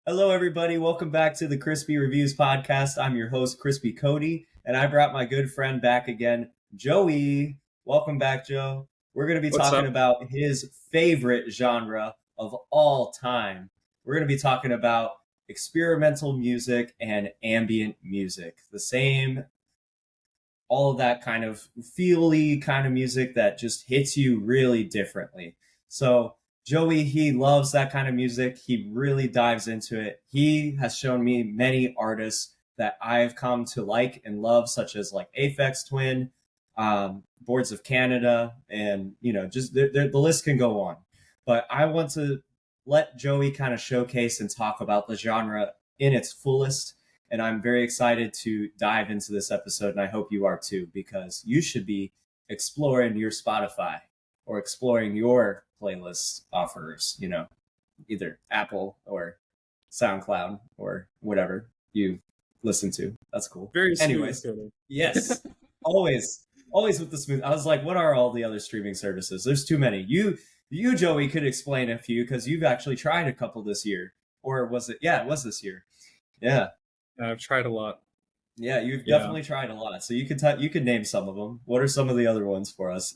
Hello, everybody. Welcome back to the Crispy Reviews podcast. I'm your host, Crispy Cody, and I brought my good friend back again, Joey. Welcome back, Joe. We're going to be What's talking up? about his favorite genre of all time. We're going to be talking about experimental music and ambient music. The same, all of that kind of feely kind of music that just hits you really differently. So Joey, he loves that kind of music. He really dives into it. He has shown me many artists that I've come to like and love, such as like Aphex Twin, Boards of Canada, and just the list can go on. But I want to let Joey kind of showcase and talk about the genre in its fullest, and I'm very excited to dive into this episode, and I hope you are too, because you should be exploring your Spotify or exploring your playlist offers, either Apple or SoundCloud or whatever you listen to. That's cool. Very smooth. Anyways, yes, always with the smooth. I was like, what are all the other streaming services? There's too many. You, Joey, could explain a few because you've actually tried a couple this year. Or was it? Yeah, it was this year. Yeah. I've tried a lot. Yeah, you've definitely tried a lot. So you could name some of them. What are some of the other ones for us?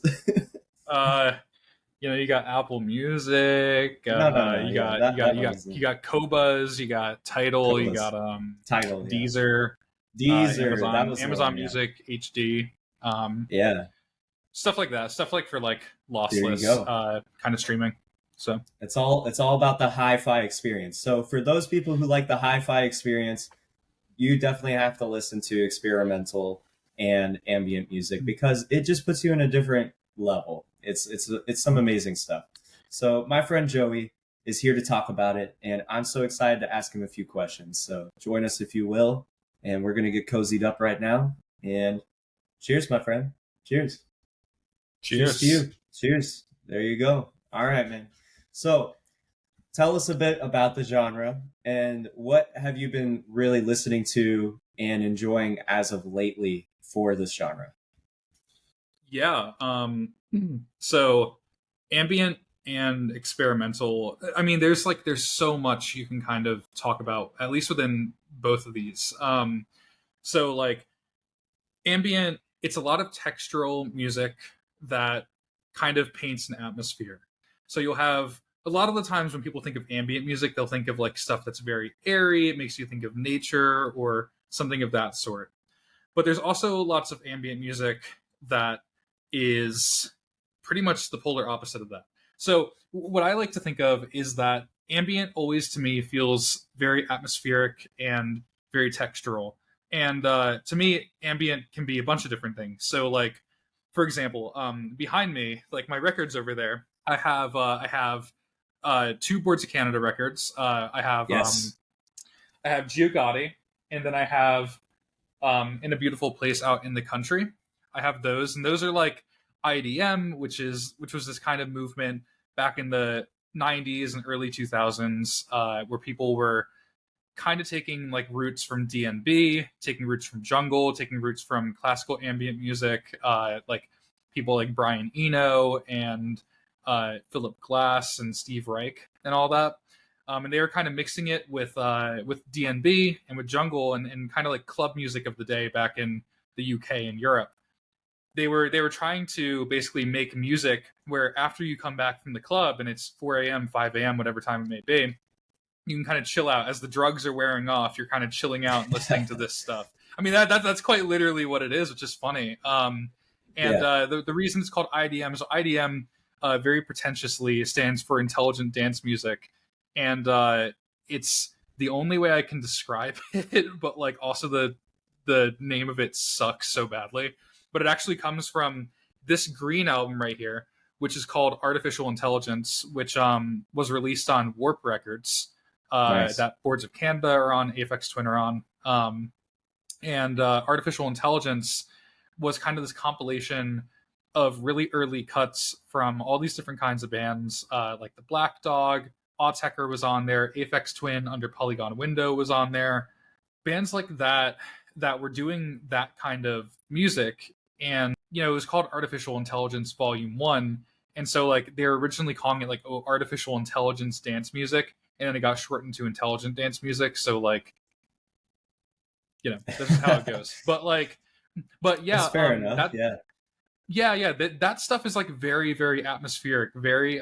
You got Apple Music. No, you got Qobuz. You got Tidal. Qobuz. You got Tidal, Deezer. Amazon Music HD. Stuff like that. Stuff like for like lossless kind of streaming. So it's all about the hi-fi experience. So for those people who like the hi-fi experience, you definitely have to listen to experimental and ambient music because it just puts you in a different level. It's some amazing stuff. So my friend Joey is here to talk about it, and I'm so excited to ask him a few questions. So join us if you will, and we're gonna get cozied up right now. And cheers, my friend. Cheers. Cheers to you. Cheers. There you go. All right, man. So tell us a bit about the genre and what have you been really listening to and enjoying as of lately for this genre? Yeah. So ambient and experimental. I mean, there's so much you can kind of talk about, at least within both of these. So like ambient, it's a lot of textural music that kind of paints an atmosphere. So you'll have a lot of the times when people think of ambient music, they'll think of like stuff that's very airy. It makes you think of nature or something of that sort. But there's also lots of ambient music that is pretty much the polar opposite of that. So what I like to think of is that ambient always to me feels very atmospheric and very textural. And to me, ambient can be a bunch of different things. So like, for example, behind me, like my records over there, I have two Boards of Canada records. I have Gio Gotti, and then I have In a Beautiful Place Out in the Country. I have those, and those are like IDM, which was this kind of movement back in the 90s and early 2000s, where people were kind of taking like roots from DnB, taking roots from jungle, taking roots from classical ambient music, like people like Brian Eno and Philip Glass and Steve Reich and all that. And they were kind of mixing it with DnB and with jungle and kind of like club music of the day back in the UK and Europe. They were trying to basically make music where after you come back from the club and it's 4 a.m., 5 a.m., whatever time it may be, you can kind of chill out. As the drugs are wearing off, you're kind of chilling out and listening to this stuff. I mean, that's quite literally what it is, which is funny. The reason it's called IDM is IDM very pretentiously stands for intelligent dance music. And it's the only way I can describe it, but like also the name of it sucks so badly. But it actually comes from this Green album right here, which is called Artificial Intelligence, which was released on Warp Records. Nice. That Boards of Canada are on, Aphex Twin are on. Artificial Intelligence was kind of this compilation of really early cuts from all these different kinds of bands, like the Black Dog, Autechre was on there, Aphex Twin under Polygon Window was on there. Bands like that were doing that kind of music. And, it was called Artificial Intelligence Volume 1. And so, like, they're originally calling it, like, artificial intelligence dance music. and then it got shortened to intelligent dance music. So like, this is how it goes. But That's yeah, fair enough. Yeah. yeah, that stuff is like very, very atmospheric, very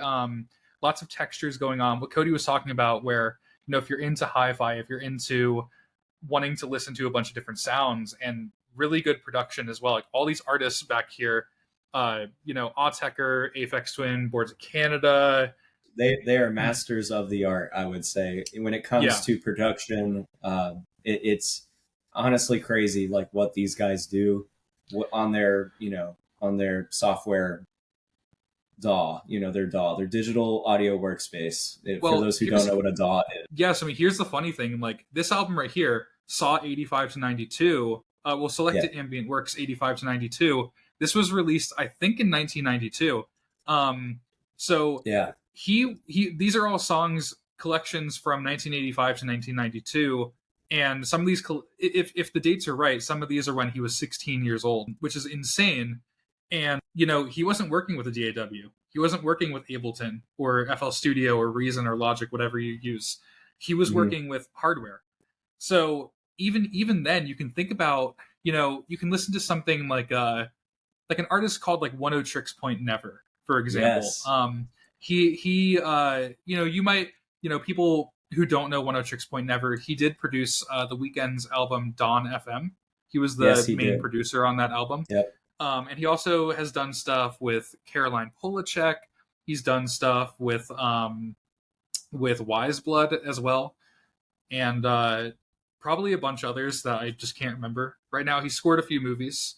lots of textures going on. What Cody was talking about, where if you're into hi-fi, if you're into wanting to listen to a bunch of different sounds and really good production as well, like all these artists back here, Autechre, Aphex Twin, Boards of Canada, They are masters of the art, I would say. When it comes yeah, to production, it's honestly crazy, like what these guys do on their on their software DAW, their digital audio workspace. For well, those who don't know what a DAW is. yes, I mean, here's the funny thing. Like, this album right here saw 85 to 92. Selected Ambient Works 85 to 92. This was released, I think, in 1992. So Yeah, these are all songs collections from 1985 to 1992. And some of these, if the dates are right, some of these are when he was 16 years old, which is insane. And, he wasn't working with a DAW. He wasn't working with Ableton or FL Studio or Reason or Logic, whatever you use. He was working with hardware. So even then, you can think about, you can listen to something like an artist called like One O Tricks Point Never, for example. Yes. You might, people who don't know One O Tricks Point Never, he did produce The Weeknd's album Dawn FM. He was the main producer on that album. Yep. And he also has done stuff with Caroline Polachek. He's done stuff with Wise Blood as well, and probably a bunch of others that I just can't remember right now. He scored a few movies.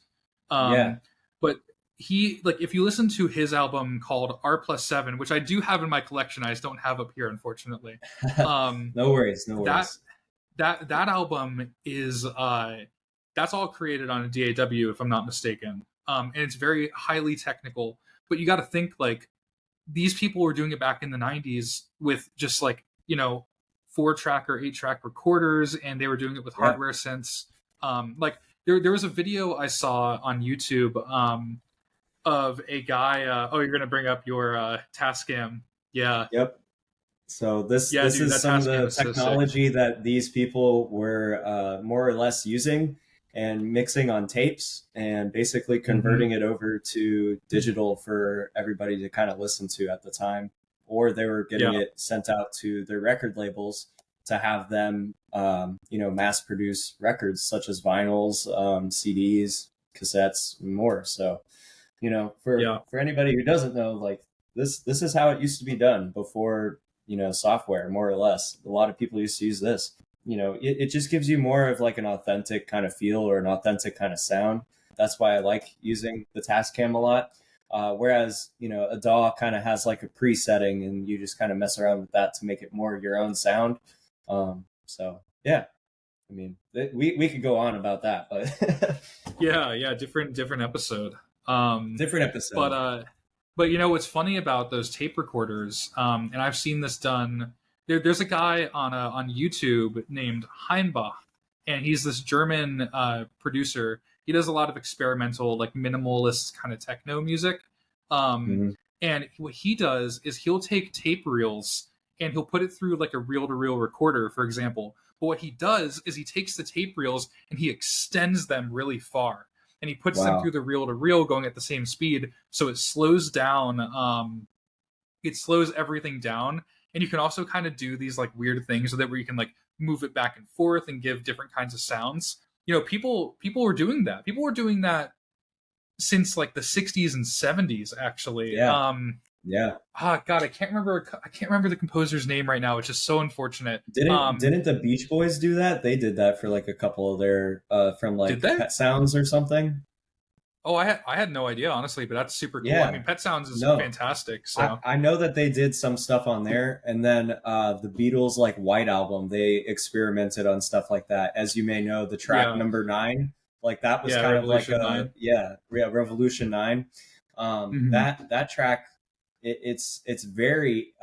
But he, like, if you listen to his album called R+7, which I do have in my collection, I just don't have up here, unfortunately. No worries. That album is that's all created on a DAW, if I'm not mistaken. And it's very highly technical. But you got to think, like, these people were doing it back in the 90s with just, like, 4-track or 8-track recorders, and they were doing it with hardware synths. Like, there was a video I saw on YouTube of a guy. You're going to bring up your Tascam. Yeah. Yep. So this is some of the technology that these people were more or less using and mixing on tapes and basically converting it over to digital for everybody to kind of listen to at the time. Or they were getting it sent out to their record labels to have them, mass produce records such as vinyls, CDs, cassettes, and more. So, for anybody who doesn't know, like this is how it used to be done before, software, more or less. A lot of people used to use this. It just gives you more of like an authentic kind of feel or an authentic kind of sound. That's why I like using the Tascam a lot. Whereas, a DAW kind of has like a presetting and you just kind of mess around with that to make it more your own sound. So yeah, I mean, we could go on about that, but yeah, different episode. Different episode. But what's funny about those tape recorders, and I've seen this done. There's a guy on YouTube named Heimbach, and he's this German producer. He does a lot of experimental, like minimalist kind of techno music. And what he does is he'll take tape reels and he'll put it through like a reel-to-reel recorder, for example. But what he does is he takes the tape reels and he extends them really far. And he puts them through the reel-to-reel going at the same speed. So it slows down. It slows everything down. And you can also kind of do these like weird things with it where you can like move it back and forth and give different kinds of sounds. People were doing that. People were doing that since like the 60s and 70s, actually. Yeah. God, I can't remember the composer's name right now, which is so unfortunate. Didn't the Beach Boys do that? They did that for like a couple of their from like Pet Sounds or something. Oh, I had no idea, honestly, but that's super cool. Yeah. I mean, Pet Sounds is fantastic. So I know that they did some stuff on there, and then the Beatles like White Album, they experimented on stuff like that. As you may know, the track number 9, like that was kind Revolution of like Revolution 9. That track, it's very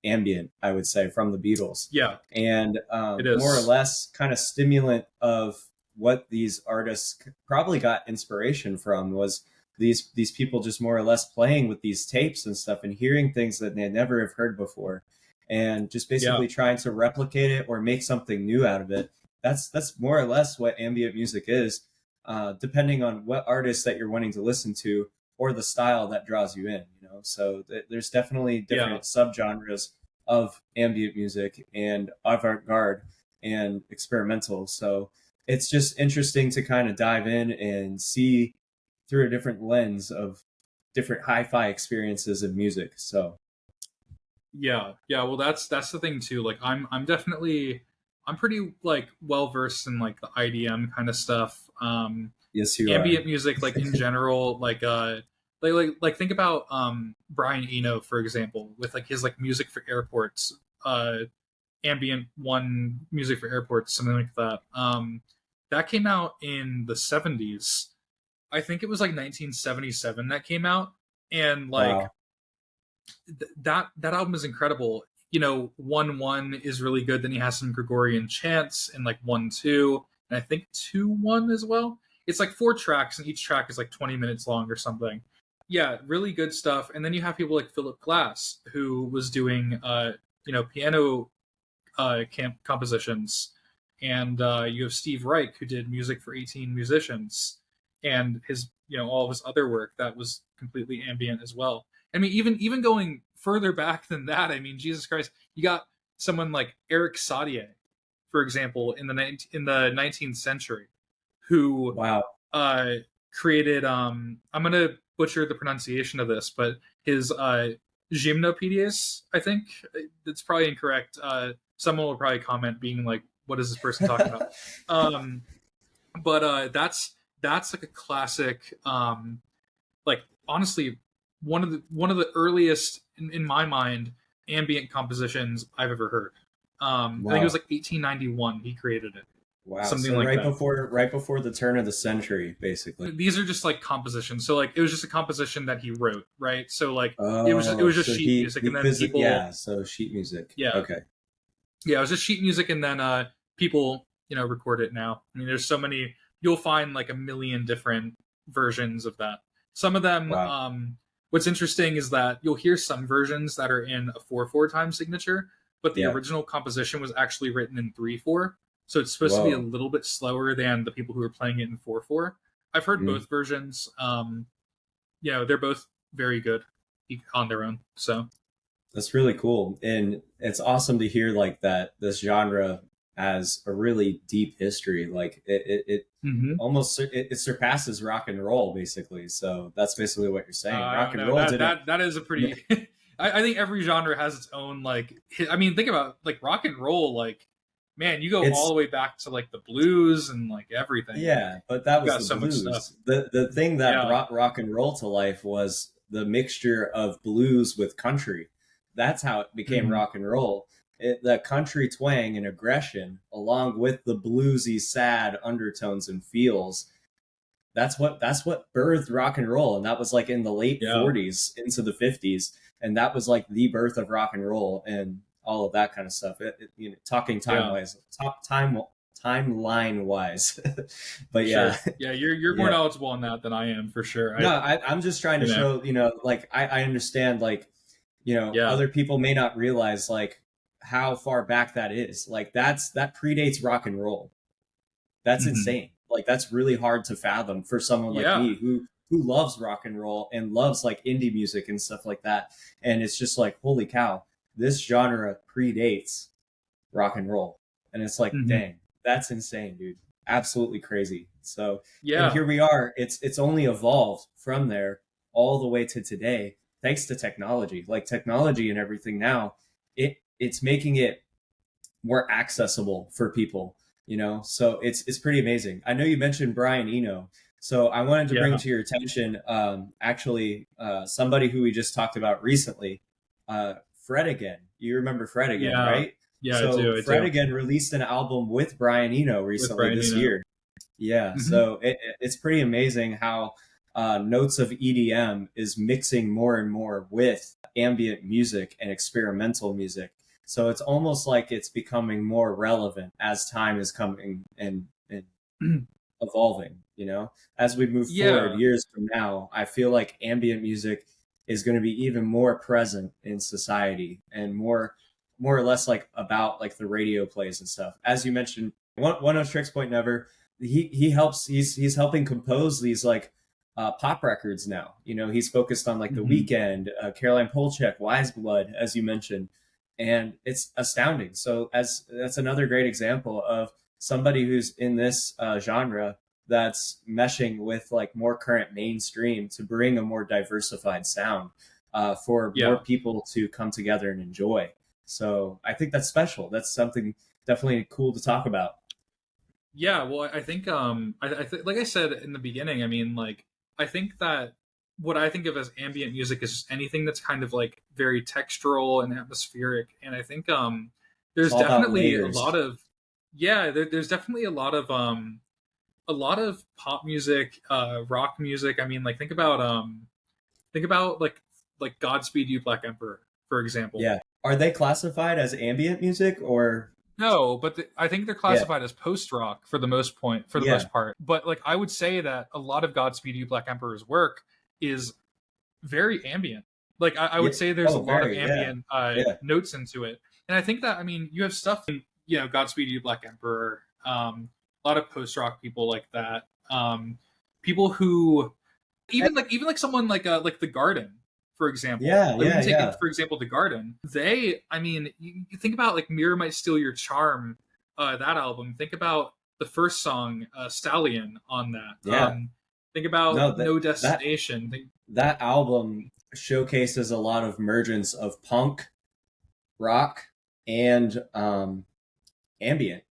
ambient, I would say, from the Beatles. Yeah, and it is more or less kind of stimulant of what these artists probably got inspiration from was these people just more or less playing with these tapes and stuff and hearing things that they never have heard before. and just Yeah. basically trying to replicate it or make something new out of it. That's more or less what ambient music is, depending on what artist that you're wanting to listen to or the style that draws you in. So there's definitely Yeah. different subgenres of ambient music and avant-garde and experimental. So it's just interesting to kind of dive in and see through a different lens of different hi-fi experiences of music. So Yeah, yeah. Well, that's the thing too. Like, I'm pretty like well versed in like the IDM kind of stuff. yes, you are. Ambient music, like in general, like think about Brian Eno, for example, with like his like music for airports, ambient one music for airports, something like that. That came out in the '70s. I think it was like 1977 that came out, and like Wow. that album is incredible. You know, 1-1 is really good. Then he has some Gregorian chants and like 1-2, and I think 2-1 as well. It's like 4 tracks, and each track is like 20 minutes long or something. Yeah, really good stuff. And then you have people like Philip Glass, who was doing piano compositions, and you have Steve Reich, who did music for 18 musicians, and his all of his other work that was completely ambient as well. I mean, even going further back than that, I mean, Jesus Christ, you got someone like Eric Satie, for example, in the 19th century, who Wow. uh, created. I'm gonna butcher the pronunciation of this, but his gymnopedias, I think it's probably incorrect. Someone will probably comment, being like, "What is this person talking about?" Um, but that's like a classic. Like honestly, one of the earliest in my mind ambient compositions I've ever heard. I think it was Wow. like 1891 he created it, Wow. something So like that. right before the turn of the century, basically. These are just like compositions. So like it was just a composition that he wrote, right? So like it Oh, was just so sheet he music, he and then visit people, yeah, so sheet music. yeah, Okay. yeah, it was just sheet music, and then people record it now. I mean, there's so many. You'll find like a million different versions of that. Some of them. Wow. What's interesting is that you'll hear some versions that are in a 4/4 time signature, but the Yeah. original composition was actually written in 3/4. So it's supposed to be a Whoa. little bit slower than the people who are playing it in 4/4. I've heard Mm. both versions. They're both very good on their own. So That's really cool. And it's awesome to hear like that this genre has a really deep history. Like it mhm. almost it surpasses rock and roll basically. So that's basically what you're saying. I Rock don't and know. roll That didn't that that is a pretty. I think every genre has its own like. I mean, think about like rock and roll. Like, man, you go all it's the way back to like the blues and like everything. Like, yeah, but that you was got the so much stuff. blues. The thing that Yeah. brought rock and roll to life was the mixture of blues with country. That's how it became Hmm. rock and roll. The country twang and aggression, along with the bluesy, sad undertones and feels. That's what birthed rock and roll, and that was like in the late Yeah. 40s into the 50s, and that was like the birth of rock and roll and all of that kind of stuff. Talking time Yeah. wise, top time timeline wise, but yeah, Sure. Yeah. You're more yeah. knowledgeable on that than I am for sure. No, I'm just trying to You know. show, like I understand, like, Yeah. other people may not realize like how far back that is. Like that predates rock and roll. That's Hmm. insane. Like that's really hard to fathom for someone like Yeah. me who loves rock and roll and loves like indie music and stuff like that. And it's just like, holy cow, this genre predates rock and roll. And it's like, Hmm. dang, that's insane, dude. Absolutely crazy. So, and Yeah. here we are. It's only evolved from there all the way to today, thanks to technology. Like technology and everything now, it's making it more accessible for people, so it's pretty amazing. I know you mentioned Brian Eno, so I wanted to bring Yeah. to your attention, actually, somebody who we just talked about recently, Fred Again. You remember Fred Again, Yeah. right? Yeah. I So do. I Fred do. Again released an album with Brian Eno With recently Brian, this year. Yeah, Hmm. so it's pretty amazing how notes of EDM is mixing more and more with ambient music and experimental music. So it's almost like it's becoming more relevant as time is coming and evolving, As we move forward Yeah. years from now, I feel like ambient music is going to be even more present in society and more or less like about like the radio plays and stuff. As you mentioned, one of Tricks Point Never, he helps he's helping compose these like pop records now. You know, he's focused on like The Hmm. Weeknd, Caroline Polachek, Wise Blood, as you mentioned, and it's astounding. So as that's another great example of somebody who's in this genre that's meshing with like more current mainstream to bring a more diversified sound for more Yeah. people to come together and enjoy. So I think that's special. That's something definitely cool to talk about. Yeah, well, I think like I said in the beginning, I mean, like I think that what I think of as ambient music is just anything that's kind of like very textural and atmospheric, and I think It's there's all about definitely a lot layers. of there's definitely a lot of pop music, rock music. I mean, like think about like Godspeed You Black Emperor, for example. Yeah. Are they classified as ambient music or No, but I think they're yeah, classified as post rock for the yeah, most part. But like I would say that a lot of Godspeed You Black Emperor's work is very ambient. Like I yeah. would say there's a Oh, lot of very, yeah, ambient yeah, notes into it, and I think that I mean you have stuff in Godspeed You Black Emperor, a lot of post rock people like that, people who even like someone like the Garden, for example. yeah, Like we yeah, can take yeah, for example the Garden. They, I mean, you think about like Mirror Might Steal Your Charm, that album. Think about the first song, Stallion, on that. yeah. Think about No, No that Destination. Think, that album showcases a lot of mergence of punk, rock, and ambient,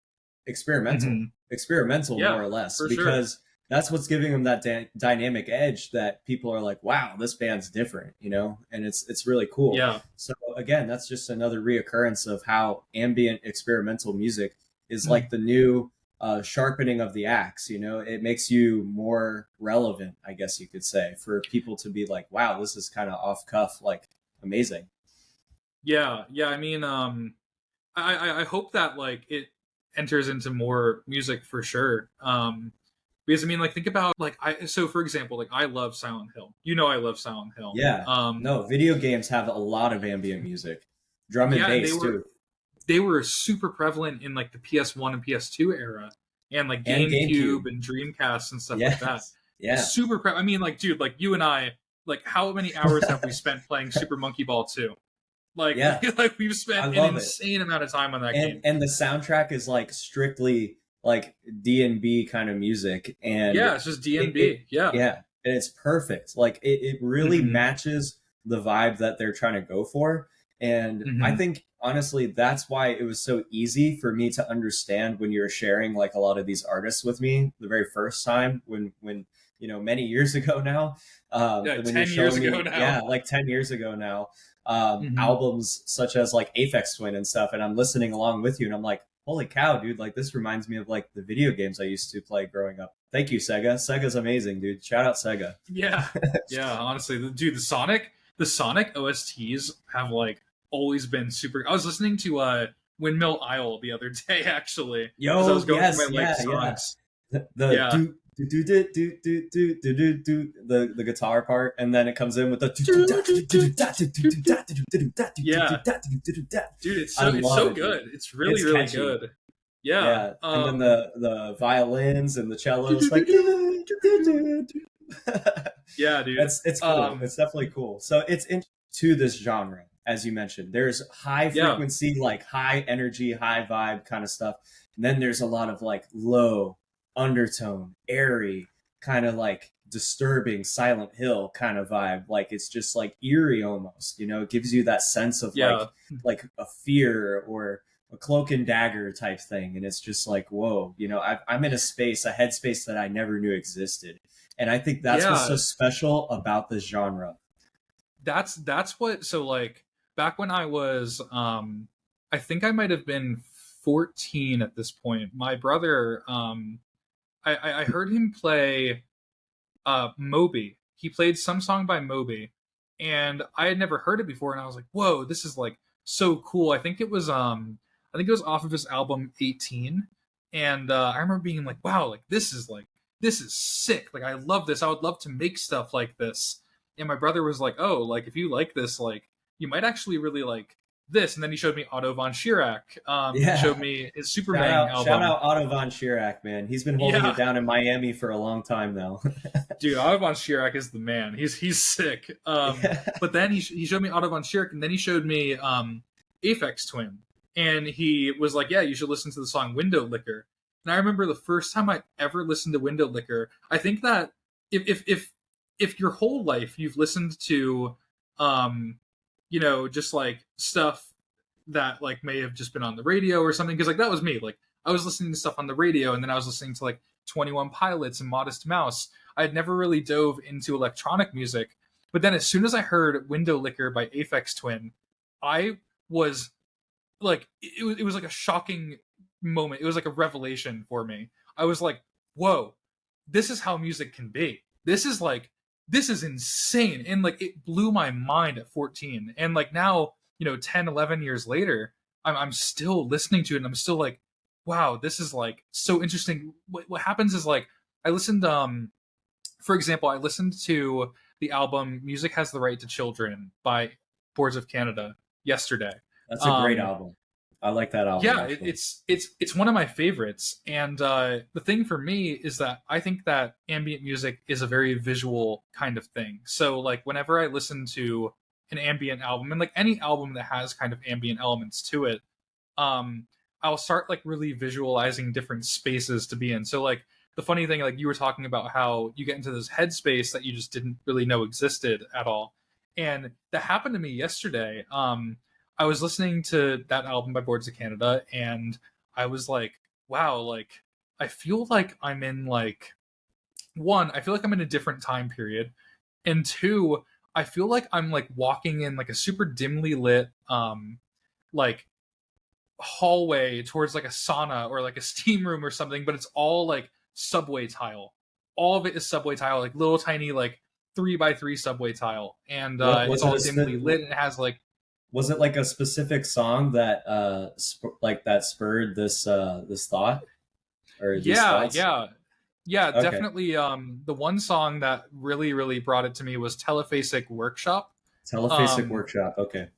experimental, mhm. experimental more Yeah, or less, for sure. because that's what's giving them that dynamic edge that people are like, wow, this band's different, you know, and it's really cool. Yeah. So again, that's just another reoccurrence of how ambient experimental music is like the new sharpening of the axe. You know, it makes you more relevant, I guess you could say, for people to be like, wow, this is kind of off cuff, like amazing. Yeah, yeah. I mean, I hope that like it enters into more music for sure. Because I mean, like think about like I so for example, like I love Silent Hill. You know, I love Silent Hill. Yeah, no, video games have a lot of ambient music, drum and Yeah, and bass too, they were super prevalent in like the PS1 and PS2 era, and like and GameCube GameCube. and Dreamcast and stuff like that. Yes, yeah, I mean, like, dude, like you and I, like, how many hours have we spent playing Super Monkey Ball 2? Like, yeah. like we've I spent an love it. insane amount of time on that game. And the soundtrack is like strictly like D&B kind of music, and Yeah, it's just D and it B. Yeah. yeah, and it's perfect. Like it really Hmm. matches the vibe that they're trying to go for. And I Hmm. think honestly that's why it was so easy for me to understand when you were sharing like a lot of these artists with me the very first time when you know many years ago now, Yeah, when you're 10 years showing ago me, now. yeah, like 10 years ago now, Hmm. albums such as like Aphex Twin and stuff, and I'm listening along with you, and I'm like, holy cow, dude! Like this reminds me of like the video games I used to play growing up. Thank you, Sega. Sega's amazing, dude. Shout out Sega. Yeah, yeah. Honestly, dude, the Sonic OSTs have like always been super. I was listening to Windmill Isle the other day actually as I Yo, was going through yes, my like yeah, yeah. songs. The Yeah. do do do do do do do do do do the guitar part, and then it comes in with the Yeah, dude, I it's love so it, dude. good. It's really It's really catchy. good. Yeah. Yeah, and then the violins and the cellos like Yeah, dude. it's cool. It's definitely cool. So it's into this genre, as you mentioned. There's high Yeah. frequency, like high energy, high vibe kind of stuff. And then there's a lot of like low undertone, airy, kind of like disturbing Silent Hill kind of vibe. Like it's just like eerie almost, you know, it gives you that sense of Yeah. like a fear or a cloak and dagger type thing. And it's just like, whoa, you know, I'm in a space, a headspace that I never knew existed. And I think that's what's so Yeah. special about this genre. That's what so like back when I was I think I might have been 14 at this point. My brother I heard him play Moby. He played some song by Moby, and I had never heard it before, and I was like, "Whoa, this is like so cool." I think it was off of his album 18, and I remember being like, "Wow, like this is sick. Like I love this. I would love to make stuff like this." And my brother was like, "Oh, like if you like this, like you might actually really this, and then he showed me Otto von Schirach. He Yeah. showed me his Superman Shout album. out Otto von Schirach, man. He's been holding Yeah, it down in Miami for a long time now. dude, Otto von Schirach is the man. He's sick. Yeah. But then he showed me Otto von Schirach, and then he showed me Aphex Twin, and he was like, "Yeah, you should listen to the song Window Licker." And I remember the first time I ever listened to Window Licker. I think that if your whole life you've listened to, just like stuff that like may have just been on the radio or something, because like that was me. Like I was listening to stuff on the radio, and then I was listening to like 21 Pilots and Modest Mouse. I had never really dove into electronic music, but then as soon as I heard Window Licker by Aphex Twin, I was like, it was like a shocking moment. It was like a revelation for me. I was like, whoa, this is how music can be. This is insane. And like, it blew my mind at 14. And like now, 10, 11 years later, I'm still listening to it, and I'm still like, wow, this is like so interesting. What happens is like, I listened, for example, I listened to the album Music Has the Right to Children by Boards of Canada yesterday. That's a great album. I like that album. Yeah, actually. it's one of my favorites. And the thing for me is that I think that ambient music is a very visual kind of thing. So like whenever I listen to an ambient album, and like any album that has kind of ambient elements to it, I'll start like really visualizing different spaces to be in. So like the funny thing, like you were talking about how you get into this headspace that you just didn't really know existed at all. And that happened to me yesterday. I was listening to that album by Boards of Canada, and I was like, wow, like I feel like I'm in like, one, I feel like I'm in a different time period, and two, I feel like I'm like walking in like a super dimly lit like hallway towards like a sauna or like a steam room or something, but it's all like subway tile. All of it is subway tile, like little tiny like 3x3 subway tile, and Was it's it all dimly lit, and it has like, was it like a specific song that that spurred this thought or these yeah, thoughts? yeah, Okay. definitely. The one song that really brought it to me was Telephasic Workshop. Telephasic Um, Workshop. Okay.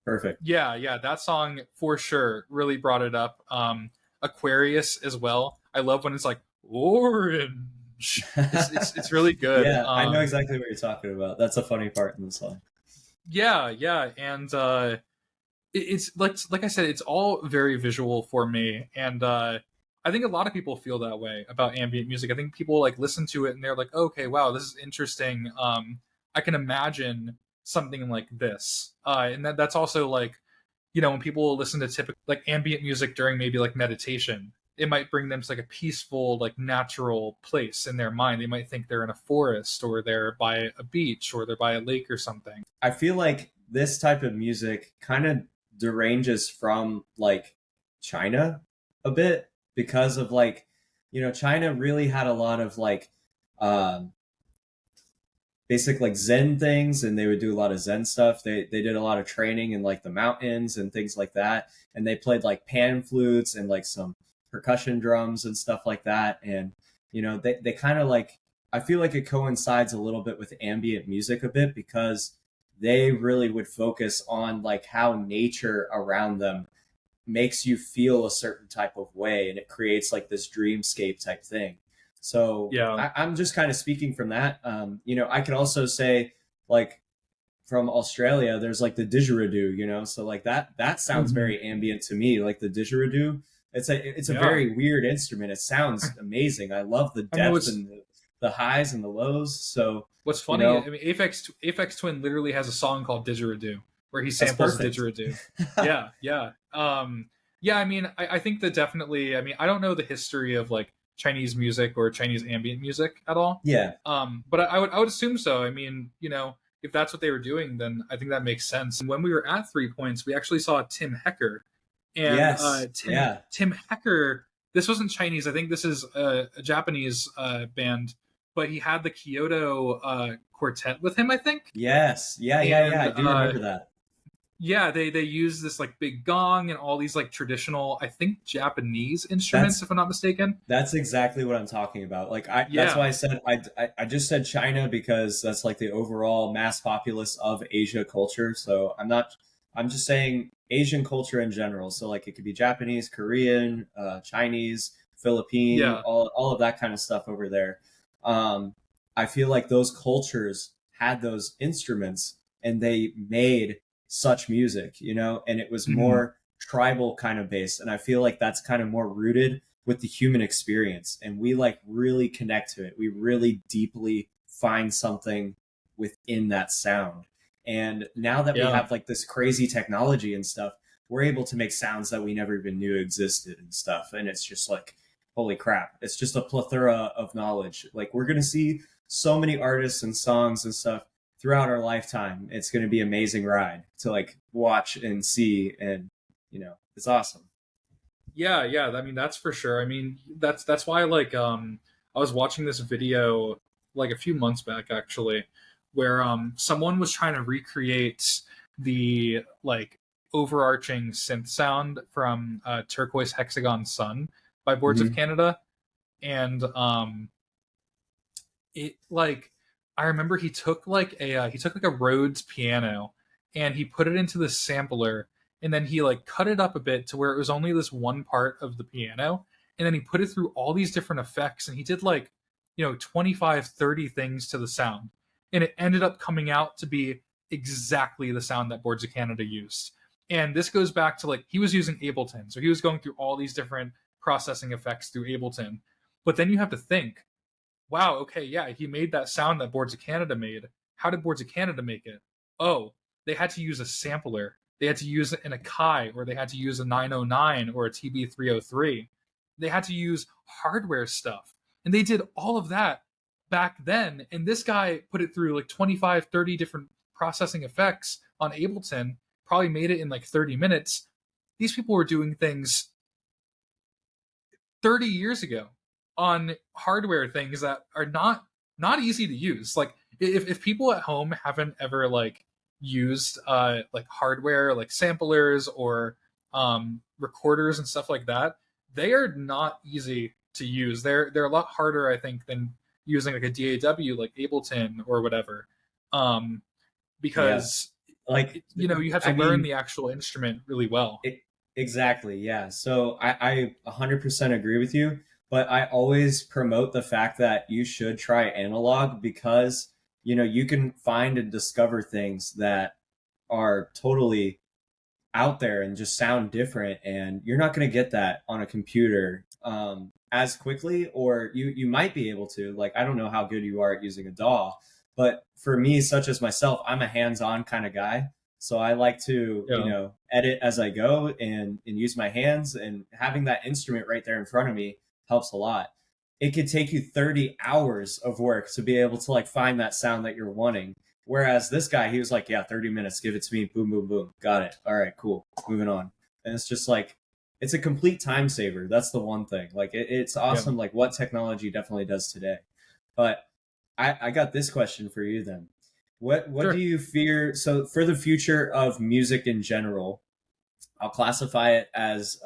Perfect. yeah, that song for sure really brought it up. Aquarius as well. I love when it's like orange. It's really good. Yeah, I know exactly what you're talking about. That's a funny part in the song. Yeah, and it's like I said, it's all very visual for me, and I think a lot of people feel that way about ambient music. I think people like listen to it and they're like, okay, wow, this is interesting. I can imagine something like this, and that's also like, when people listen to typical like ambient music during maybe like meditation, it might bring them to like a peaceful, like natural place in their mind. They might think they're in a forest, or they're by a beach, or they're by a lake or something. I feel like this type of music kind of deranges from like China a bit because of like, China really had a lot of like um basic like Zen things, and they would do a lot of Zen stuff. They did a lot of training in like the mountains and things like that. And they played like pan flutes and like some percussion drums and stuff like that. And they kind of like, I feel like it coincides a little bit with ambient music a bit because they really would focus on like how nature around them makes you feel a certain type of way, and it creates like this dreamscape type thing. So Yeah. I'm just kind of speaking from that. I could also say like from Australia, there's like the didgeridoo, so like that sounds Mhm. very ambient to me, like the didgeridoo. It's a Yeah. very weird instrument. It sounds amazing. I love the I mean, depth and the highs and the lows. So what's you funny? I know, mean, Aphex Twin literally has a song called "Didgeridoo" where he that's samples perfect. didgeridoo. Yeah. Yeah. I mean, I think that definitely. I mean, I don't know the history of like Chinese music or Chinese ambient music at all. Yeah. But I would assume so. I mean, if that's what they were doing, then I think that makes sense. And when we were at 3 Points, we actually saw Tim Hecker, and Yes. Tim Yeah. Tim Hecker. This wasn't Chinese. I think this is a Japanese band, but he had the Kyoto quartet with him, I think. Yes. Yeah. And I do remember that. yeah, they use this like big gong and all these like traditional, I think Japanese instruments, That's if I'm not mistaken. That's exactly what I'm talking about. Like that's Yeah, why I said I just said China because that's like the overall mass populace of Asia culture. So I'm not I'm just saying Asian culture in general. So like it could be Japanese, Korean, Chinese, Philippine, Yeah. all of that kind of stuff over there. Um, I feel like those cultures had those instruments and they made such music, you know, and it was Hmm. more tribal kind of based. And I feel like that's kind of more rooted with the human experience. And we like really connect to it. We really deeply find something within that sound. And now that we Yeah. have like this crazy technology and stuff, we're able to make sounds that we never even knew existed and stuff. And it's just like, holy crap. It's just a plethora of knowledge. Like we're going to see so many artists and songs and stuff throughout our lifetime. It's going to be an amazing ride to like watch and see. And, you know, it's awesome. Yeah, yeah. I mean, that's for sure. I mean, that's why like I was watching this video like a few months back actually, where someone was trying to recreate the like overarching synth sound from Turquoise Hexagon Sun by Boards of Hmm. Canada, and it like I remember he took like a Rhodes piano and he put it into the sampler, and then he like cut it up a bit to where it was only this one part of the piano, and then he put it through all these different effects, and he did like 25, 30 things to the sound, and it ended up coming out to be exactly the sound that Boards of Canada used. And this goes back to like he was using Ableton, so he was going through all these different processing effects through Ableton. But then you have to think, wow, okay, yeah, he made that sound that Boards of Canada made. How did Boards of Canada make it? Oh, they had to use a sampler. They had to use it in a Kai, or they had to use a 909 or a TB303. They had to use hardware stuff. And they did all of that back then. And this guy put it through like 25, 30 different processing effects on Ableton, probably made it in like 30 minutes. These people were doing things 30 years ago on hardware things that are not easy to use. Like if people at home haven't ever like used like hardware like samplers or recorders and stuff like that, they are not easy to use. They're a lot harder, I think, than using like a DAW like Ableton or whatever. Um Yeah. because Like, you have to I learn mean, the actual instrument really well. it, exactly. Yeah. So I 100% agree with you, but I always promote the fact that you should try analog because, you know, you can find and discover things that are totally out there and just sound different, and you're not going to get that on a computer as quickly, or you might be able to. Like, I don't know how good you are at using a DAW, but for me, such as myself, I'm a hands-on kind of guy. So I like to, you Yeah. know, edit as I go and use my hands, and having that instrument right there in front of me helps a lot. It could take you 30 hours of work to be able to like find that sound that you're wanting. Whereas this guy, he was like, yeah, 30 minutes, give it to me, boom, boom, boom, got it. All right, cool, moving on. And it's just like, it's a complete time saver. That's the one thing. Like, it's Yeah. awesome, like what technology definitely does today. But I got this question for you then. What do Sure. you fear? So for the future of music in general, I'll classify it as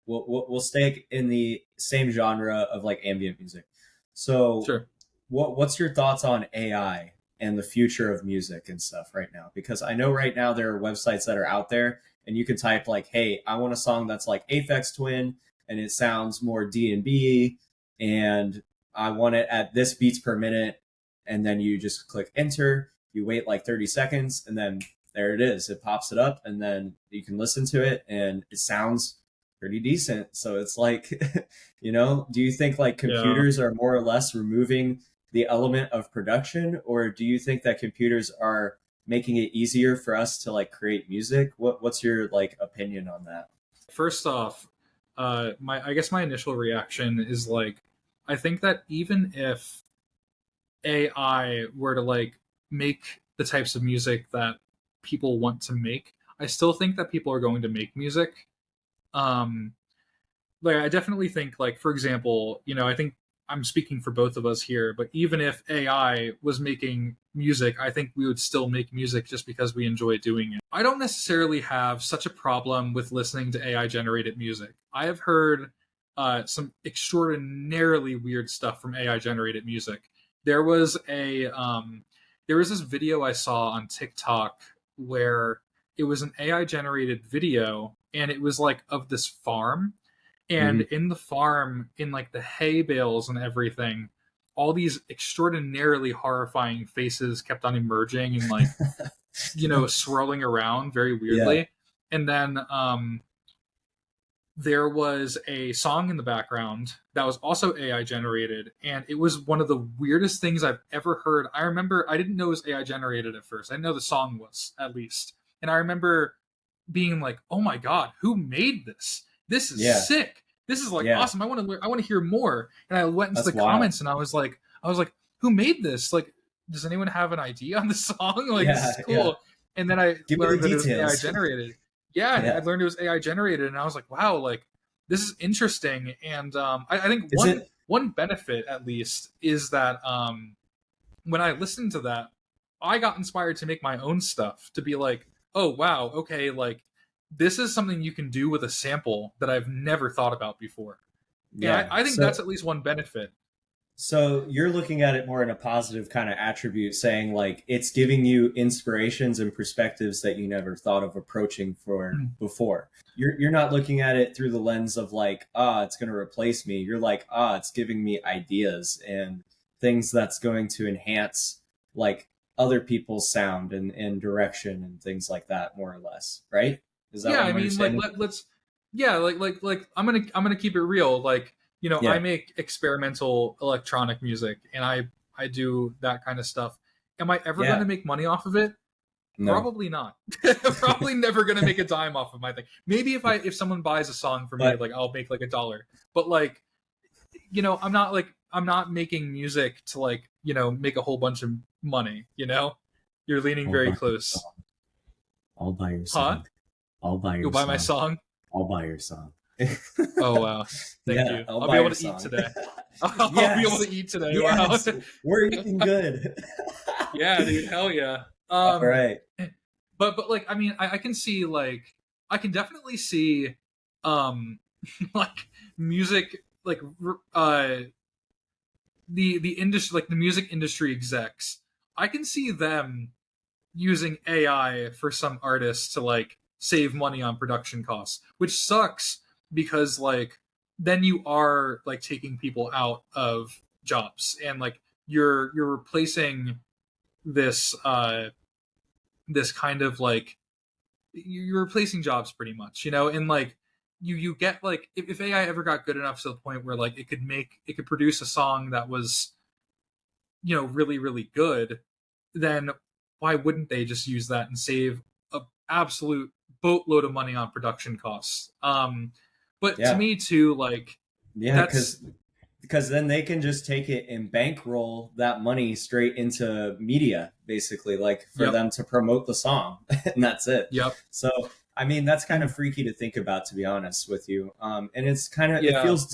we'll stay in the same genre of like ambient music. So Sure. what's your thoughts on AI and the future of music and stuff right now? Because I know right now there are websites that are out there and you can type like, "Hey, I want a song that's like Aphex Twin and it sounds more D&B and I want it at this beats per minute." And then you just click enter, you wait like 30 seconds and then there it is. It pops it up and then you can listen to it and it sounds pretty decent. So it's like, you know, do you think like Yeah. computers are more or less removing the element of production, or do you think that computers are making it easier for us to like create music? What's your like opinion on that? First off, my I guess my initial reaction is like, I think that even if AI were to like make the types of music that people want to make, I still think that people are going to make music. Um, like I definitely think like, for example, I think I'm speaking for both of us here, but even if AI was making music, I think we would still make music just because we enjoy doing it. I don't necessarily have such a problem with listening to AI generated music. I have heard some extraordinarily weird stuff from AI generated music. There was a there was this video I saw on TikTok where it was an AI generated video, and it was like of this farm, and Mhm. in the farm, in like the hay bales and everything, all these extraordinarily horrifying faces kept on emerging and like, swirling around very Yeah. weirdly. And then there was a song in the background that was also AI generated, and it was one of the weirdest things I've ever heard. I remember I didn't know it was AI generated at first. I didn't know the song was, at least. And I remember being like, "Oh my god, who made this? This is Yeah. sick. This is like Yeah. awesome. I want to hear more." And I went into That's the wild. comments and I was like, "Who made this? Like, does anyone have an idea on the song? Like, this is Yeah. Yeah. cool." And then I Give me the learned that it was AI details. generated. Yeah, I Yeah. learned it was AI generated, and I was like, "Wow, like this is interesting." And I think Is it? one benefit, at least, is that when I listened to that, I got inspired to make my own stuff. To be like, "Oh wow, okay, like this is something you can do with a sample that I've never thought about before." And Yeah. I think that's So at least one benefit. So you're looking at it more in a positive kind of attribute, saying like it's giving you inspirations and perspectives that you never thought of approaching for before. You're not looking at it through the lens of like, it's going to replace me. You're like, it's giving me ideas and things that's going to enhance like other people's sound and direction and things like that, more or less, right? Is that Yeah, what I I'm mean, like understanding? let's yeah, like I'm gonna keep it real. Like, I Yeah. make experimental electronic music, and I do that kind of stuff. Am I ever gonna Yeah. make money off of it? No. Probably not. Probably never gonna make a dime off of my thing. Maybe if someone buys a song for me, But like I'll make like $1. But like, I'm not making music to like, make a whole bunch of money, You're leaning all very by your close. song. All by your Huh? song. All by You'll your buy my song. song? All by your song. Oh wow. Thank Yeah, you. all I'll be by able your to eat song. today. I'll be able Yes. to eat today. Wow. Yes. We're eating good. Yeah, dude, hell yeah. All right. But like, I mean, I can see, like, I can definitely see um like music, like, the industry, like the music industry execs. I can see them using AI for some artists to like save money on production costs, which sucks because like then you are like taking people out of jobs, and like you're replacing this this kind of like you're replacing jobs pretty much, and like you get like if AI ever got good enough to the point where like it could produce a song that was, really really good, then why wouldn't they just use that and save a absolute boatload of money on production costs? But to Yeah. me too, like Yeah, that's because then they can just take it and bankroll that money straight into media, basically, like for yep, them to promote the song, and that's it. yep, So, I mean, that's kind of freaky to think about, to be honest with you. And it's kind of yeah, it feels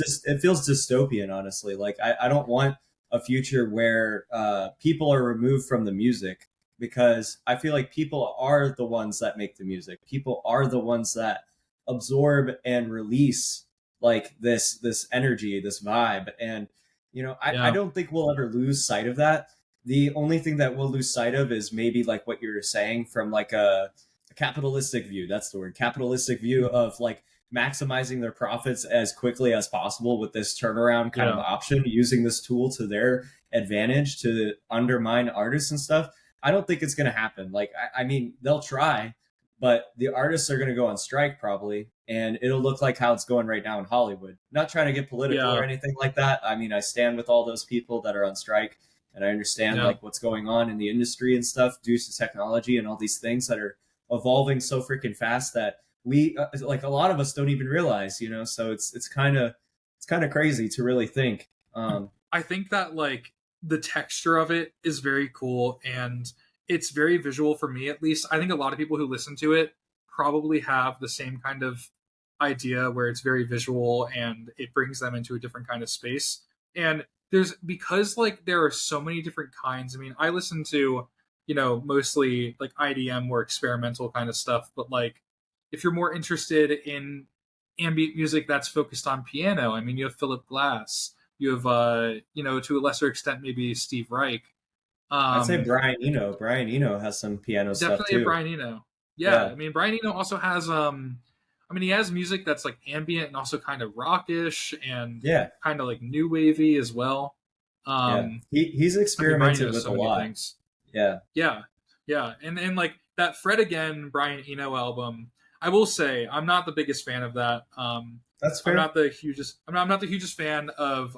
dystopian, honestly. Like I don't want a future where people are removed from the music because I feel like people are the ones that make the music. People are the ones that absorb and release like this energy, this vibe. And I yeah, don't think we'll ever lose sight of that. The only thing that we'll lose sight of is maybe like what you're saying from like a capitalistic view. That's the word, capitalistic view of like maximizing their profits as quickly as possible with this turnaround kind of yeah, option, using this tool to their advantage to undermine artists and stuff. I don't think it's going to happen. Like, I mean, they'll try, but the artists are going to go on strike probably, and it'll look like how it's going right now in Hollywood. Not trying to get political or yeah, anything like that. I mean, I stand with all those people that are on strike, and I understand yeah. like what's going on in the industry and stuff due to technology and all these things that are evolving so freaking fast that we like a lot of us don't even realize, so it's kind of crazy to really think. I think that like the texture of it is very cool, and it's very visual for me, at least. I think a lot of people who listen to it probably have the same kind of idea where it's very visual and it brings them into a different kind of space. And there's because like there are so many different kinds. I mean, I listen to, mostly like IDM or experimental kind of stuff, but like if you're more interested in ambient music that's focused on piano, I mean, you have Philip Glass, you have, to a lesser extent, maybe Steve Reich. I'd say Um, Brian Eno has some piano stuff Definitely a too. Brian Eno. Yeah, Yeah, I mean Brian Eno also has I mean he has music that's like ambient and also kind of rockish and yeah, kind of like new wavy as well. yeah. Um He's I mean Brian Eno experimented has with so a many lot. things. Yeah, Yeah. Yeah. And like that Fred Again Brian Eno album, I will say I'm not the biggest fan of that. that's I'm fair. not the hugest I'm not the hugest fan of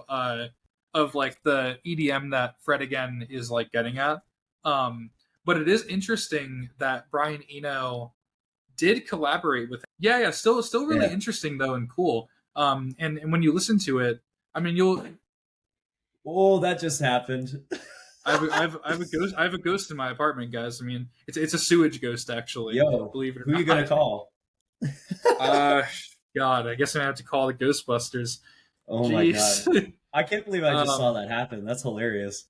like the EDM that Fred Again is like getting at. Um but it is interesting that Brian Eno did collaborate with him. Yeah, yeah, still really Yeah. interesting though and cool. And when you listen to it, I mean you'll Oh, that just happened. I have a ghost. I have a ghost in my apartment, guys. I mean, it's a sewage ghost, actually. Yo, Believe it or who you gonna not. call? Uh, God, I guess I'm gonna have to call the Ghostbusters. Oh my god. Jeez. I can't believe I just saw um, that happen. That's hilarious.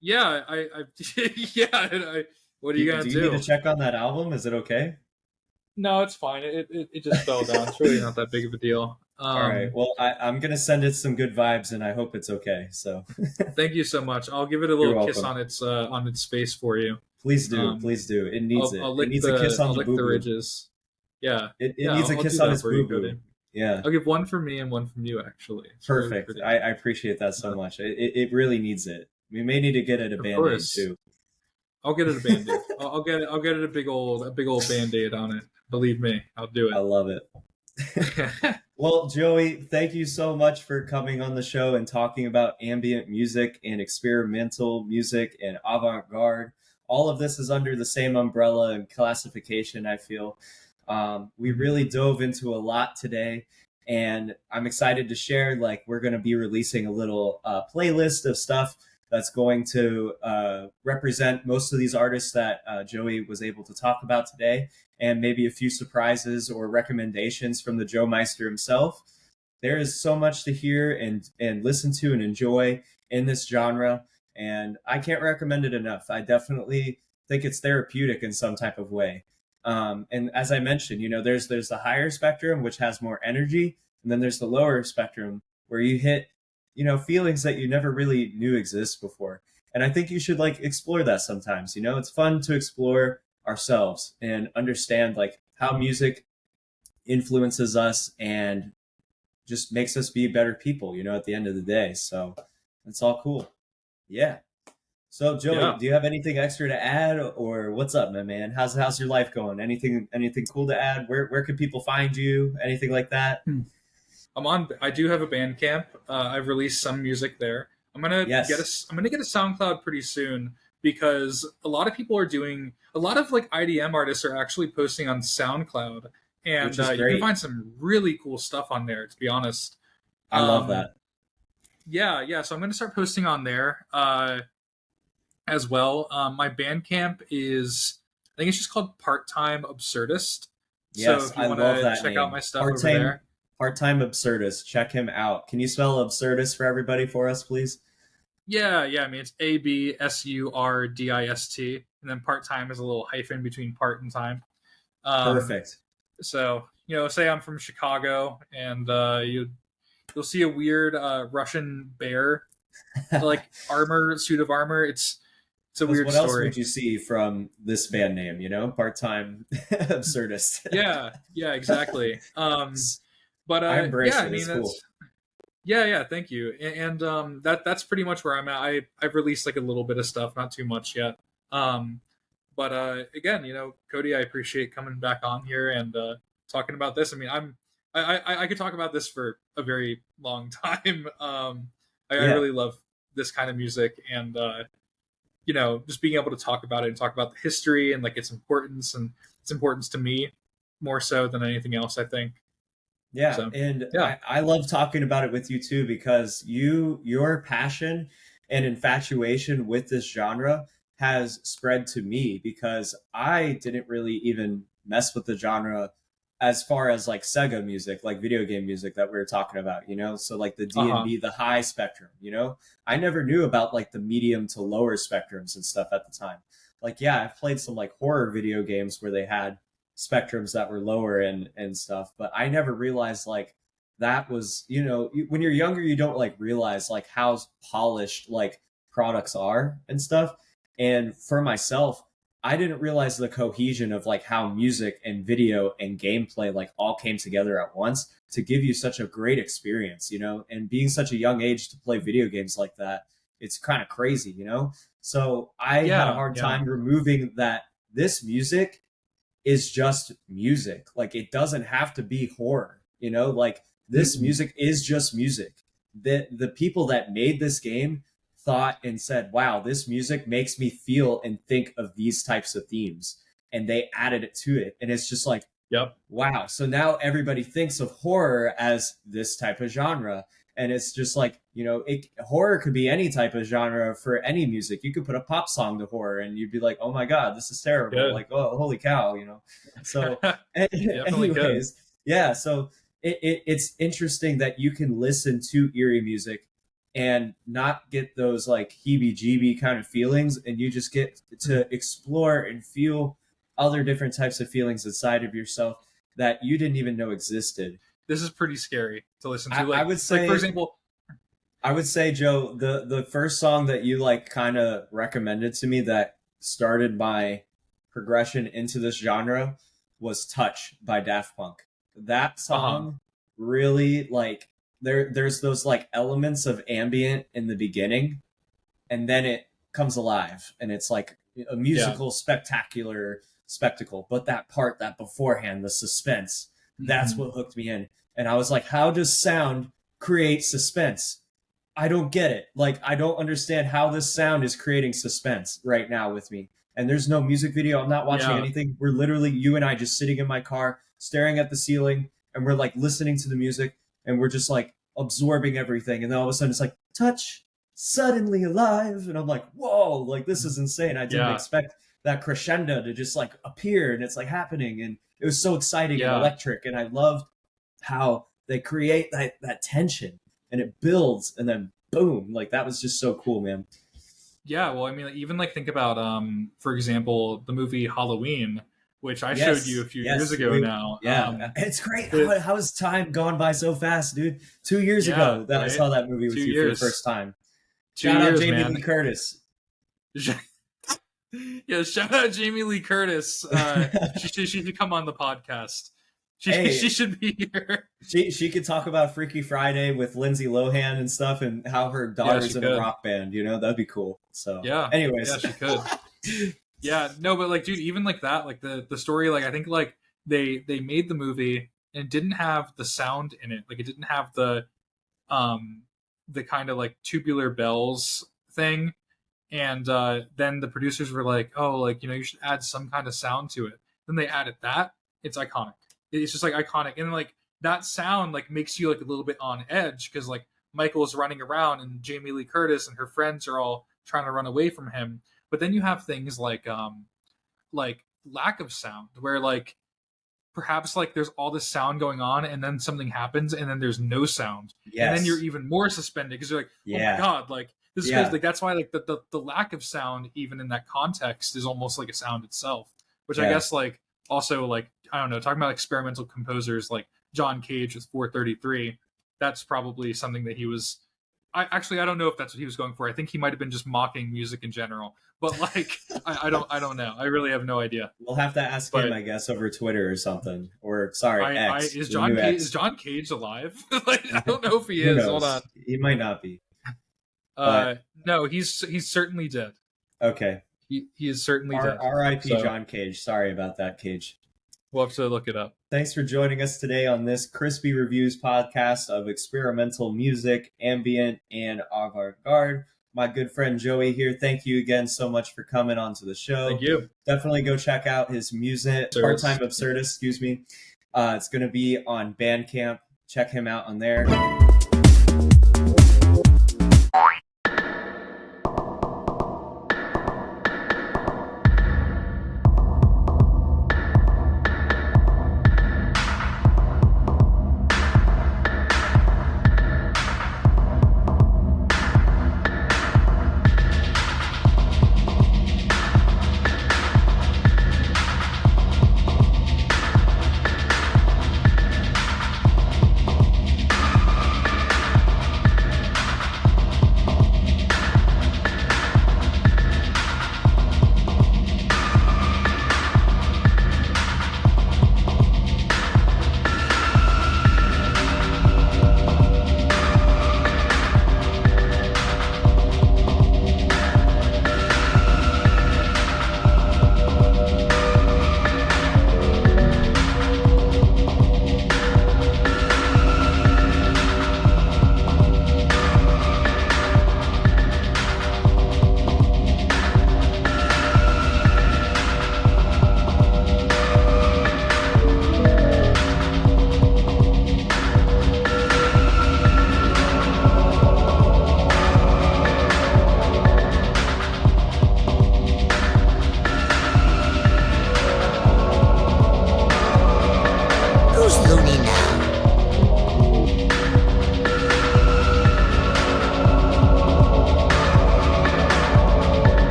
yeah, yeah. What are you gonna Do you need to do? check on that album? Is it okay? No, it's fine. It just fell down. It's really not that big of a deal. All right. Well, I'm gonna send it some good vibes, and I hope it's okay. So, Thank you so much. I'll give it a you're little kiss welcome. on its face for you. Please do. Um, Please do. It needs it. It needs a kiss I'll on the lick boo the boo. ridges. Yeah, It yeah. needs a I'll do kiss on that its for you, boo Cody. boo. Yeah. I'll give one from me and one from you. Actually, it's really Perfect. pretty. I appreciate that so much. It really needs it. We may need to get it a Of band aid course, too. I'll get it a band-aid. I'll get it a big old band-aid on it. Believe me, I'll do I love it. it. Well, Joey, thank you so much for coming on the show and talking about ambient music and experimental music and avant garde. All of this is under the same umbrella and classification, I feel. We really dove into a lot today, and I'm excited to share. Like, we're going to be releasing a little playlist of stuff that's going to represent most of these artists that Joey was able to talk about today, and maybe a few surprises or recommendations from the Joe Meister himself. There is so much to hear and listen to and enjoy in this genre, and I can't recommend it enough. I definitely think it's therapeutic in some type of way. And as I mentioned, there's the higher spectrum which has more energy, and then there's the lower spectrum where you hit feelings that you never really knew exist before. And I think you should like explore that sometimes. It's fun to explore ourselves and understand like how music influences us and just makes us be better people, at the end of the day. So it's all cool. Yeah. So Joey, Yeah. do you have anything extra to add, or what's up, my man? How's your life going? Anything cool to add? Where can people find you? Anything like that? I'm on. I do have a Bandcamp. I've released some music there. Yes. I'm gonna get a SoundCloud pretty soon because a lot of people are doing. A lot of like IDM artists are actually posting on SoundCloud, Which and is you can great. find some really cool stuff on there. To be honest, I love um, that. yeah, yeah. So I'm gonna start posting on there as well. My Bandcamp is. I think it's just called Part Time Absurdist. So Yes, if you I want love to that check out name. my stuff over Part-time there, part-time absurdist. Check him out. Can you spell absurdist for everybody for us, please? yeah, yeah. I mean, it's ABSURDIST, and then part time is a little hyphen between part and time. Um, Perfect. so say I'm from Chicago, and you'll see a weird Russian bear like armor suit of armor. It's a Because weird what else story. would you see from this band name? Part-time absurdist. Yeah, yeah, exactly. But I yeah, embrace I it. mean It's cool. that's yeah, yeah. Thank you. And that's pretty much where I'm at. I've released like a little bit of stuff, not too much yet. Um, But again, Cody, I appreciate coming back on here and talking about this. I mean, I could talk about this for a very long time. I Yeah, really love this kind of music, and just being able to talk about it and talk about the history and like its importance and its importance to me more so than anything else. I think yeah, so. and Yeah. I love talking about it with you too because your passion and infatuation with this genre has spread to me because I didn't really even mess with the genre as far as like Sega music, like video game music that we were talking about, so like the Uh D and huh. B, the high spectrum, I never knew about like the medium to lower spectrums and stuff at the time. Like, yeah, I've played some like horror video games where they had spectrums that were lower and stuff, but I never realized like that was, when you're younger you don't like realize like how polished like products are and stuff. And for myself, I didn't realize the cohesion of like how music and video and gameplay like all came together at once to give you such a great experience, you know, and being such a young age to play video games like that, it's kind of crazy, you know? So I had a Yeah, hard yeah. time removing that this music is just music. Like it doesn't have to be horror, you know, like this Mm-mm. music is just music. The people that made this game thought and said, wow, this music makes me feel and think of these types of themes. And they added it to it. And it's just like, Yep. wow. So now everybody thinks of horror as this type of genre. And it's just like, you know, horror could be any type of genre for any music. You could put a pop song to horror and you'd be like, oh my God, this is terrible. Good. Like, oh, holy cow, you know? So, Definitely good. anyways, yeah. So it's interesting that you can listen to eerie music and not get those like heebie jeebie kind of feelings. And you just get to explore and feel other different types of feelings inside of yourself that you didn't even know existed. This is pretty scary to listen to. I would Like for say, example, Joe, the first song that you like kind of recommended to me that started my progression into this genre was Touch by Daft Punk. That uh-huh. song really like there's those like elements of ambient in the beginning and then it comes alive and it's like a Yeah. musical spectacular spectacle, but that part that beforehand, the suspense, that's Mhm. what hooked me in. And I was like, how does sound create suspense? I don't get it. Like, I don't understand how this sound is creating suspense right now with me. And there's no music video. I'm not watching Yeah. anything. We're literally you and I just sitting in my car, staring at the ceiling, and we're like listening to the music, and we're just like absorbing everything. And then all of a sudden, it's like touch, suddenly alive, and I'm like, whoa, like this is insane. I didn't Yeah. expect that crescendo to just like appear, and it's like happening, and it was so exciting and Yeah. electric. And I loved how they create that tension and it builds and then boom, like that was just so cool, man. Yeah, well, I mean, like, even like think about, for example, the movie Halloween, which I showed you a Yes, few years yes, ago now. yeah, it's great. It, How has time gone by so fast, dude? 2 years yeah, ago that I right. saw that movie Two with you for the years, first time. two Shout out years, Jamie Lee man. Curtis. Yeah, shout out Jamie Lee Curtis. She should come on the podcast. She Hey, should be here. she could talk about Freaky Friday with Lindsay Lohan and stuff, and how her Yeah, she daughter's in a could. rock band. You know, that'd be cool. So, Yeah, yeah, anyways, she could. Yeah, no, but like, dude, even like that, like the story, like I think like they made the movie and didn't have the sound in it. Like it didn't have um the kind of like tubular bells thing. And then the producers were like, oh, like, you should add some kind of sound to it. Then they added that. It's iconic. It's just like iconic. And like that sound like makes you like a little bit on edge because like Michael's running around and Jamie Lee Curtis and her friends are all trying to run away from him. But then you have things like lack of sound where like perhaps like there's all this sound going on and then something happens and then there's no sound and then you're yes, even more suspended because you're like, oh my yeah, god, like this is crazy. yeah, Like that's why like the lack of sound even in that context is almost like a sound itself, which I yeah. guess like also like I don't know, talking about experimental composers like John Cage with 433, that's probably something that he was. I don't know if that's what he was going for. I think he might have been just mocking music in general, but like I don't know. I really have no idea. We'll have to ask him, But I guess, over Twitter or something. Or sorry, X, is the new Is X. John Cage alive? Like I don't know if he Who is. Hold on. knows? He might not be. But No, he's certainly dead. okay. He is certainly dead. R.I.P. So John Cage. Sorry about that, Cage. we'll have to look it up. Thanks for joining us today on this Crispy Reviews podcast of experimental music, ambient, and avant-garde. My good friend Joey here. Thank you again so much for coming onto the show. Thank you. Definitely go check out his music, Absurdist. Part-Time Absurdist, excuse me. It's going to be on Bandcamp. Check him out on there.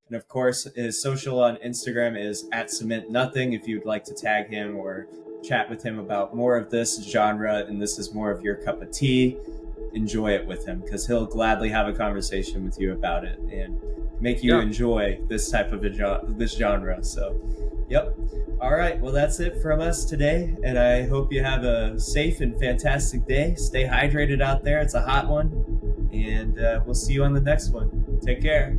And of course, his social on Instagram is @cementnothing if you'd like to tag him or chat with him about more of this genre and this is more of your cup of tea. Enjoy it with him because he'll gladly have a conversation with you about it and make you enjoy this type of this genre. So, yep. All right. Well, that's it from us today. And I hope you have a safe and fantastic day. Stay hydrated out there. It's a hot one. And we'll see you on the next one. Take care.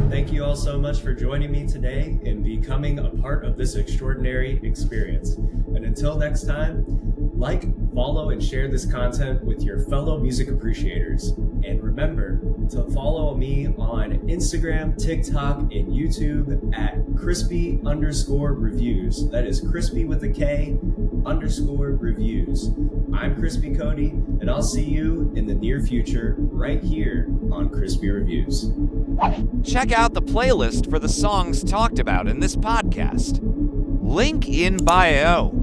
Thank you all so much for joining me today and becoming a part of this extraordinary experience. And until next time, like, follow, and share this content with your fellow music appreciators. And remember to follow me on Instagram, TikTok, and YouTube at crispy_reviews. That is crispy with a K _reviews. I'm Crispy Cody, and I'll see you in the near future right here on Crispy Reviews. Check out the playlist for the songs talked about in this podcast. Link in bio.